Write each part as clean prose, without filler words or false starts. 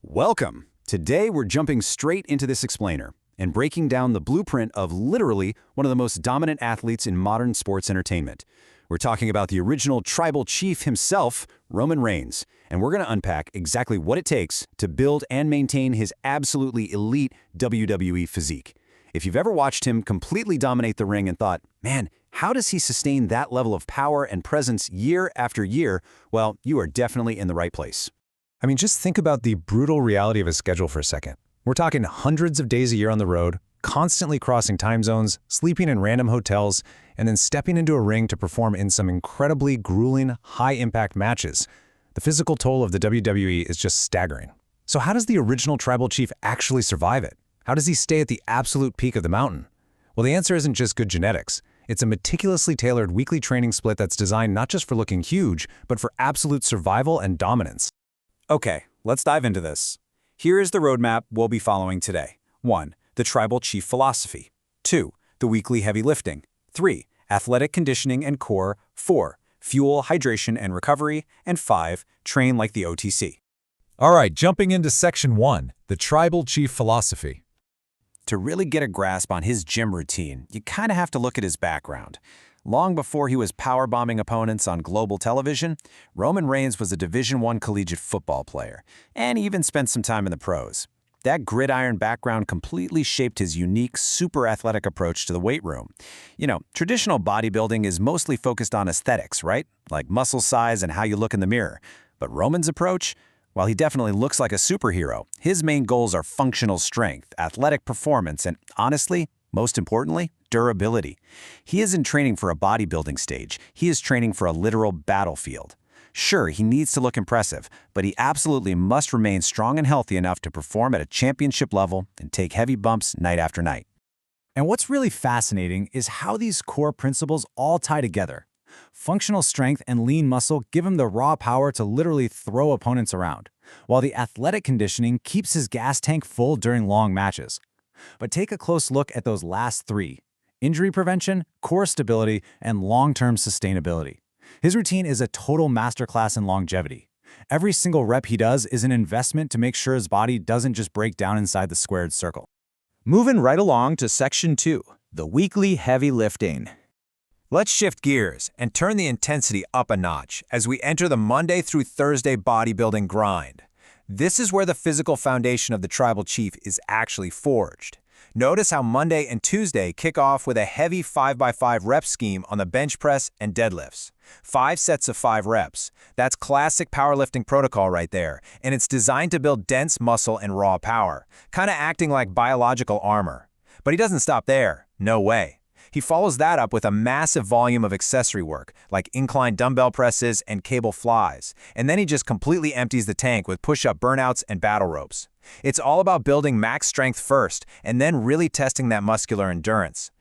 Welcome! Today we're jumping straight into this explainer and breaking down the blueprint of literally one of the most dominant athletes in modern sports entertainment. We're talking about the original tribal chief himself, Roman Reigns, and we're going to unpack exactly what it takes to build and maintain his absolutely elite WWE physique. If you've ever watched him completely dominate the ring and thought, man, how does he sustain that level of power and presence year after year? Well, you are definitely in the right place. I mean, just think about the brutal reality of his schedule for a second. We're talking hundreds of days a year on the road, constantly crossing time zones, sleeping in random hotels, and then stepping into a ring to perform in some incredibly grueling, high-impact matches. The physical toll of the WWE is just staggering. So how does the original tribal chief actually survive it? How does he stay at the absolute peak of the mountain? Well, the answer isn't just good genetics. It's a meticulously tailored weekly training split that's designed not just for looking huge, but for absolute survival and dominance. Okay, let's dive into this. Here is the roadmap we'll be following today. 1. The tribal chief philosophy. 2. The weekly heavy lifting. 3. Athletic conditioning and core. 4. Fuel, hydration, and recovery. And 5. Train like the OTC. All right, jumping into section 1, the tribal chief philosophy. To really get a grasp on his gym routine, you kind of have to look at his background. Long before he was powerbombing opponents on global television, Roman Reigns was a Division I collegiate football player, and he even spent some time in the pros. That gridiron background completely shaped his unique, super athletic approach to the weight room. You know, traditional bodybuilding is mostly focused on aesthetics, right? Like muscle size and how you look in the mirror. But Roman's approach? While he definitely looks like a superhero, his main goals are functional strength, athletic performance, and honestly, most importantly, durability. He isn't training for a bodybuilding stage. He is training for a literal battlefield. Sure, he needs to look impressive, but he absolutely must remain strong and healthy enough to perform at a championship level and take heavy bumps night after night. And what's really fascinating is how these core principles all tie together. Functional strength and lean muscle give him the raw power to literally throw opponents around, while the athletic conditioning keeps his gas tank full during long matches. But take a close look at those last three: injury prevention, core stability, and long-term sustainability. His routine is a total masterclass in longevity. Every single rep he does is an investment to make sure his body doesn't just break down inside the squared circle. Moving right along to section 2, the weekly heavy lifting. Let's shift gears and turn the intensity up a notch as we enter the Monday through Thursday bodybuilding grind. This is where the physical foundation of the tribal chief is actually forged. Notice how Monday and Tuesday kick off with a heavy 5x5 rep scheme on the bench press and deadlifts. 5 sets of 5 reps. That's classic powerlifting protocol right there, and it's designed to build dense muscle and raw power, kind of acting like biological armor. But he doesn't stop there. No way. He follows that up with a massive volume of accessory work, like incline dumbbell presses and cable flies, and then he just completely empties the tank with push-up burnouts and battle ropes. It's all about building max strength first, and then really testing that muscular endurance.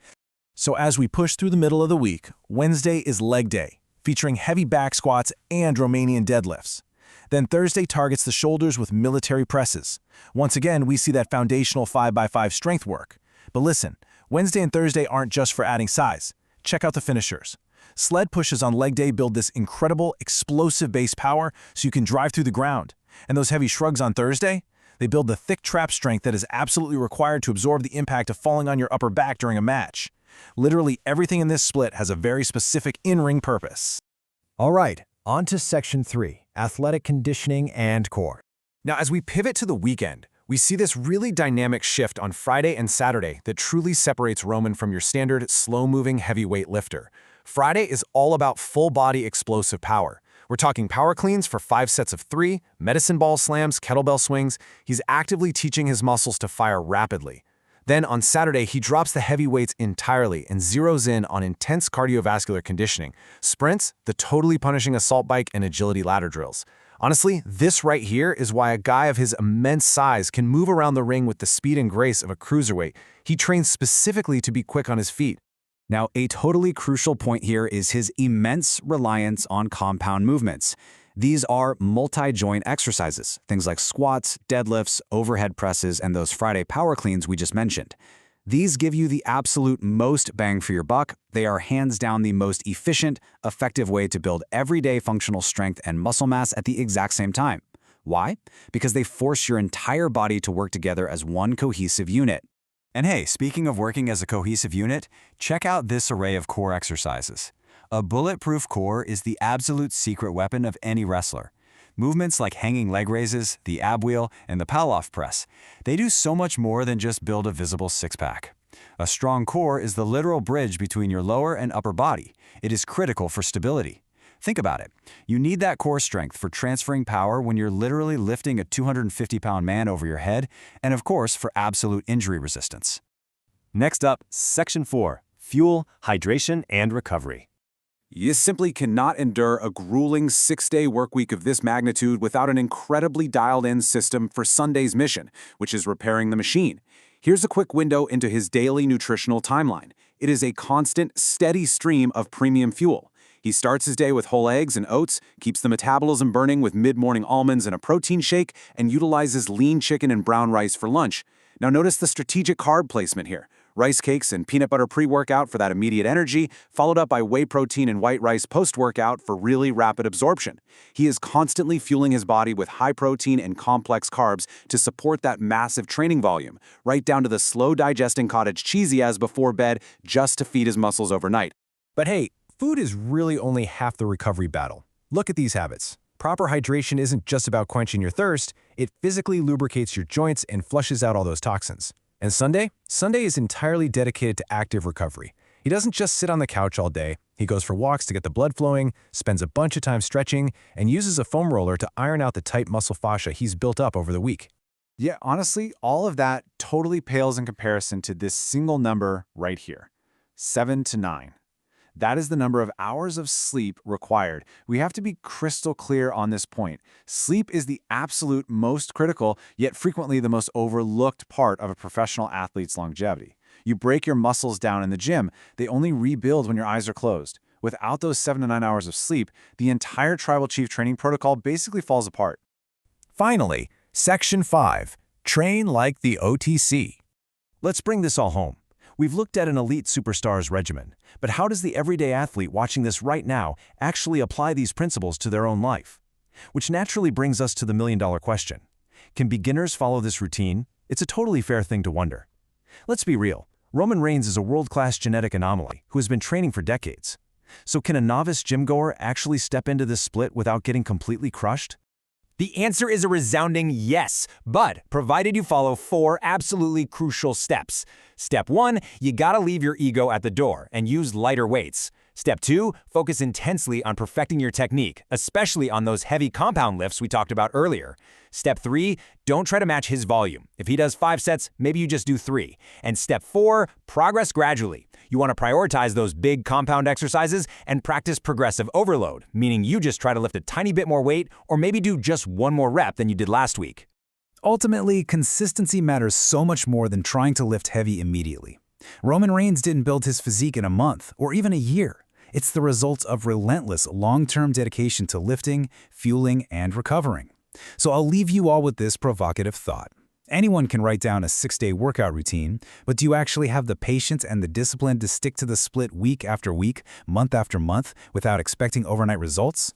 So as we push through the middle of the week, Wednesday is leg day, featuring heavy back squats and Romanian deadlifts. Then Thursday targets the shoulders with military presses. Once again, we see that foundational 5x5 strength work. But listen, Wednesday and Thursday aren't just for adding size. Check out the finishers. Sled pushes on leg day build this incredible, explosive base power so you can drive through the ground. And those heavy shrugs on Thursday? They build the thick trap strength that is absolutely required to absorb the impact of falling on your upper back during a match. Literally everything in this split has a very specific in-ring purpose. All right, on to section 3, athletic conditioning and core. Now, as we pivot to the weekend, we see this really dynamic shift on Friday and Saturday that truly separates Roman from your standard, slow-moving heavyweight lifter. Friday is all about full-body explosive power. We're talking power cleans for 5 sets of 3, medicine ball slams, kettlebell swings. He's actively teaching his muscles to fire rapidly. Then on Saturday, he drops the heavy weights entirely and zeroes in on intense cardiovascular conditioning, sprints, the totally punishing assault bike, and agility ladder drills. Honestly, this right here is why a guy of his immense size can move around the ring with the speed and grace of a cruiserweight. He trains specifically to be quick on his feet. Now, a totally crucial point here is his immense reliance on compound movements. These are multi-joint exercises, things like squats, deadlifts, overhead presses, and those Friday power cleans we just mentioned. These give you the absolute most bang for your buck. They are hands down the most efficient, effective way to build everyday functional strength and muscle mass at the exact same time. Why? Because they force your entire body to work together as one cohesive unit. And hey, speaking of working as a cohesive unit, check out this array of core exercises. A bulletproof core is the absolute secret weapon of any wrestler. Movements like hanging leg raises, the ab wheel, and the Palloff press, they do so much more than just build a visible six-pack. A strong core is the literal bridge between your lower and upper body. It is critical for stability. Think about it. You need that core strength for transferring power when you're literally lifting a 250-pound man over your head, and of course for absolute injury resistance. Next up, Section 4, Fuel, Hydration, and Recovery. You simply cannot endure a grueling 6-day workweek of this magnitude without an incredibly dialed-in system for Sunday's mission, which is repairing the machine. Here's a quick window into his daily nutritional timeline. It is a constant, steady stream of premium fuel. He starts his day with whole eggs and oats, keeps the metabolism burning with mid-morning almonds and a protein shake, and utilizes lean chicken and brown rice for lunch. Now notice the strategic carb placement here. Rice cakes and peanut butter pre-workout for that immediate energy, followed up by whey protein and white rice post-workout for really rapid absorption. He is constantly fueling his body with high protein and complex carbs to support that massive training volume, right down to the slow-digesting cottage cheese he has before bed just to feed his muscles overnight. But hey, food is really only half the recovery battle. Look at these habits. Proper hydration isn't just about quenching your thirst, it physically lubricates your joints and flushes out all those toxins. And Sunday? Sunday is entirely dedicated to active recovery. He doesn't just sit on the couch all day. He goes for walks to get the blood flowing, spends a bunch of time stretching, and uses a foam roller to iron out the tight muscle fascia he's built up over the week. Yeah, honestly, all of that totally pales in comparison to this single number right here, 7 to 9. That is the number of hours of sleep required. We have to be crystal clear on this point. Sleep is the absolute most critical, yet frequently the most overlooked part of a professional athlete's longevity. You break your muscles down in the gym, they only rebuild when your eyes are closed. Without those 7 to 9 hours of sleep, the entire Tribal Chief training protocol basically falls apart. Finally, Section 5, Train like the OTC. Let's bring this all home. We've looked at an elite superstar's regimen, but how does the everyday athlete watching this right now actually apply these principles to their own life? Which naturally brings us to the million-dollar question. Can beginners follow this routine? It's a totally fair thing to wonder. Let's be real. Roman Reigns is a world-class genetic anomaly who has been training for decades. So can a novice gym-goer actually step into this split without getting completely crushed? The answer is a resounding yes, but provided you follow 4 absolutely crucial steps. Step 1, you gotta leave your ego at the door and use lighter weights. Step 2, focus intensely on perfecting your technique, especially on those heavy compound lifts we talked about earlier. Step 3, don't try to match his volume. If he does 5 sets, maybe you just do 3. And step 4, progress gradually. You want to prioritize those big compound exercises and practice progressive overload, meaning you just try to lift a tiny bit more weight or maybe do just 1 more rep than you did last week. Ultimately, consistency matters so much more than trying to lift heavy immediately. Roman Reigns didn't build his physique in a month or even a year. It's the result of relentless, long-term dedication to lifting, fueling, and recovering. So I'll leave you all with this provocative thought. Anyone can write down a 6-day workout routine, but do you actually have the patience and the discipline to stick to the split week after week, month after month, without expecting overnight results?